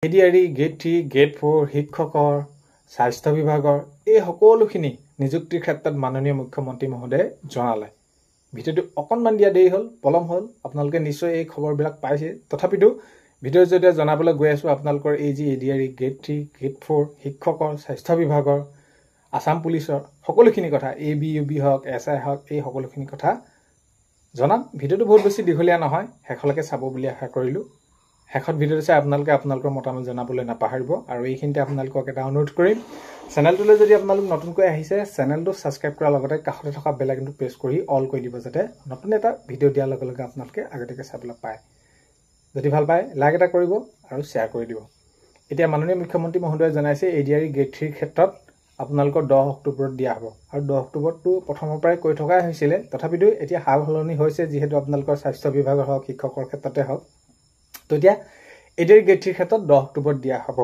ADRE grade 3 grade 4 শিক্ষকৰ স্বাস্থ্য বিভাগৰ এই সকলোখিনি নিযুক্তিৰ ক্ষেত্ৰত মাননীয় মুখ্যমন্ত্ৰী মহোদয়ে জনালে। ভিডিঅ'টো অকণমান দিয়া দেৰি হ'ল, পলম হ'ল, আপোনালোকে নিশ্চয় এই খবৰবিলাক পাইছে। তথাপিতো ভিডিঅ'ৰ জৰিয়তে জনাবলৈ গৈ আছোঁ আপোনালোকৰ এই যি এডিআৰই গ্ৰেড 3 গ্ৰেড 4 শিক্ষকৰ স্বাস্থ্য বিভাগৰ আসাম পুলিচৰ সকলোখিনি কথা ABUB হওক SI হওক এই সকলোখিনি কথা জনাম। ভিডিঅ'টো বহুত বেছি দীঘলীয়া নহয়, শেষলৈকে চাব বুলি আশা কৰিলোঁ। শেষত ভিডিঅ'টো চাই আপোনালোকে আপোনালোকৰ মতামত জনাবলৈ নাপাহৰিব। আৰু এইখিনিতে আপোনালোকক এটা অনুৰোধ কৰিম, চেনেলটোলৈ যদি আপোনালোক নতুনকৈ আহিছে চেনেলটো ছাবস্ক্ৰাইব কৰাৰ লগতে কাষতে থকা বেল আইকনটো প্ৰেছ কৰি অল কৰি দিব, যাতে নতুন এটা ভিডিঅ' দিয়াৰ লগে লগে আপোনালোকে আগতীয়াকৈ চাবলৈ পায়। যদি ভাল পায় লাইক এটা কৰিব আৰু শ্বেয়াৰ কৰি দিব। এতিয়া মাননীয় মুখ্যমন্ত্ৰী মহোদয়ে জনাইছে এডিআৰই গ্ৰেড 3 ক্ষেত্ৰত আপোনালোকৰ 10 অক্টোবৰত দিয়া হ'ব। আৰু 10 অক্টোবৰটো প্ৰথমৰ পৰাই কৈ থকাই হৈছিলে, তথাপিতো এতিয়া সাল সলনি হৈছে, যিহেতু আপোনালোকৰ স্বাস্থ্য বিভাগৰ হওক শিক্ষকৰ ক্ষেত্ৰতে হওক। তো এতিয়া এডিআৰই গ্ৰেড 3 ক্ষেত্ৰত 10 অক্টোবৰত দিয়া হ'ব।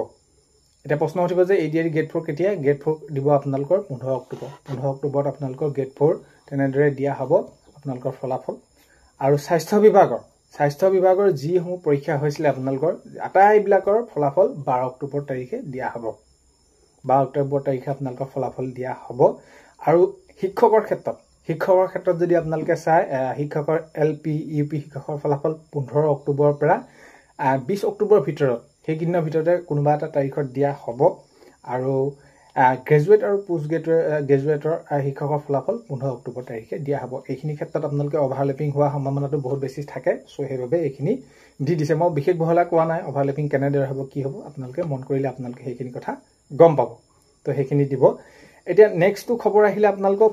এতিয়া প্ৰশ্ন উঠিব যে এডিআৰই গ্ৰেড 4 কেতিয়া? গ্ৰেড 4 দিব আপোনালোকৰ 15 অক্টোবৰ। 15 অক্টোবৰত আপোনালোকৰ গ্ৰেড 4 তেনেদৰে দিয়া হ'ব আপোনালোকৰ ফলাফল। আৰু স্বাস্থ্য বিভাগৰ যিসমূহ পৰীক্ষা হৈছিলে আপোনালোকৰ আটাইবিলাকৰ ফলাফল 12 অক্টোবৰ তাৰিখে দিয়া হ'ব। 12 অক্টোবৰ তাৰিখে আপোনালোকৰ ফলাফল দিয়া হ'ব। আৰু শিক্ষকৰ ক্ষেত্ৰত যদি আপোনালোকে চাই, শিক্ষকৰ LP UP শিক্ষকৰ ফলাফল 15 অক্টোবৰৰ পৰা 20 অক্টোবৰৰ ভিতৰত, সেইকেইদিনৰ ভিতৰতে কোনোবা এটা তাৰিখত দিয়া হ'ব। আৰু গ্ৰেজুৱেট আৰু পোষ্ট গ্ৰেজুৱেটৰ শিক্ষকৰ ফলাফল 15 অক্টোবৰ তাৰিখে দিয়া হ'ব। এইখিনি ক্ষেত্ৰত আপোনালোকে অভাৰলেপিং হোৱাৰ সম্ভাৱনাটো বহুত বেছি থাকে, চ' সেইবাবে এইখিনি দি দিছে। মই বিশেষ বহলাই কোৱা নাই অভাৰলেপিং কেনেদৰে হ'ব কি হ'ব, আপোনালোকে মন কৰিলে আপোনালোকে সেইখিনি কথা গম পাব। তো সেইখিনি দিব। এতিয়া নেক্সটটো খবৰ আহিলে আপোনালোকৰ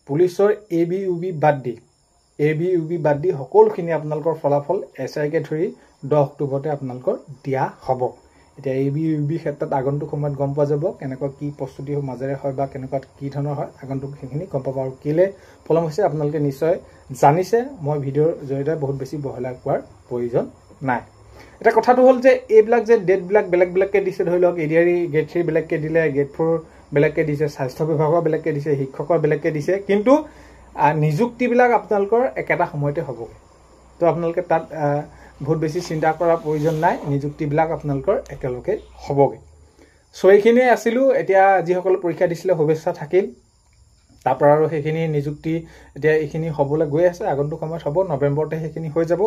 পুলিচৰ ABUB বাদ দি সকলোখিনি আপোনালোকৰ ফলাফল SIকে ধৰি 10 অক্টোবৰতে আপোনালোকৰ দিয়া হ'ব। এতিয়া ABUB ক্ষেত্ৰত আগন্তুক সময়ত গম পোৱা যাব কেনেকুৱা কি প্ৰস্তুতি মাজেৰে হয় বা কেনেকুৱা কি ধৰণৰ হয়, আগন্তুক সেইখিনি গম পাব। আৰু কেলে পলম হৈছে আপোনালোকে নিশ্চয় জানিছে, মই ভিডিঅ'ৰ জৰিয়তে বহুত বেছি বহলাই কোৱাৰ প্ৰয়োজন নাই। এটা কথাটো হ'ল যে এইবিলাক যে ডেটবিলাক বেলেগ বেলেগকৈ দিছে, ধৰি লওক এডিআৰই গ্ৰেড 3 বেলেগকৈ দিলে, গ্ৰেড 4 বেলেগকৈ দিছে, স্বাস্থ্য বিভাগৰ বেলেগকৈ দিছে, শিক্ষকৰ বেলেগকৈ দিছে, কিন্তু নিযুক্তিবিলাক আপোনালোকৰ একেটা সময়তে হ'ব। তো আপোনালোকে তাত বহুত বেছি চিন্তা কৰাৰ প্ৰয়োজন নাই, নিযুক্তিবিলাক আপোনালোকৰ একেলগে হ'বগৈ। চ' এইখিনিয়ে আছিলোঁ। এতিয়া যিসকলে পৰীক্ষা দিছিলে শুভেচ্ছা থাকিল। তাৰপৰা আৰু সেইখিনি নিযুক্তি এতিয়া এইখিনি হ'বলৈ গৈ আছে, আগন্তুক সময়ত হ'ব, নৱেম্বৰতে সেইখিনি হৈ যাব।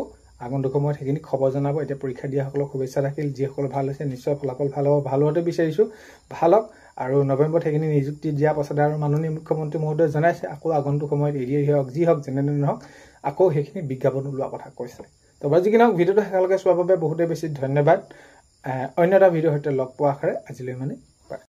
আগন্তুক সময়ত সেইখিনি খবৰ জনাব। এতিয়া পৰীক্ষা দিয়াসকলক শুভেচ্ছা থাকিল। যিসকলে ভাল হৈছে নিশ্চয় ফলাফল ভাল হ'ব, ভাল হোৱাটো বিচাৰিছোঁ, ভাল হওক। আৰু নৱেম্বৰত সেইখিনি নিযুক্তি দিয়াৰ পাছতে আৰু মাননীয় মুখ্যমন্ত্ৰী মহোদয়ে জনাইছে আকৌ আগন্তুক সময়ত এডিআৰই হওক যি হওক যেনেদৰে নহওক আকৌ সেইখিনি বিজ্ঞাপন ওলোৱাৰ কথা কৈছে। তো বাৰু যি কি নহওক ভিডিঅ'টো শেষলৈকে চোৱাৰ বাবে বহুতেই বেছি ধন্যবাদ। অন্য এটা ভিডিঅ'ৰ সৈতে লগ পোৱাৰ আশাৰে আজিলৈ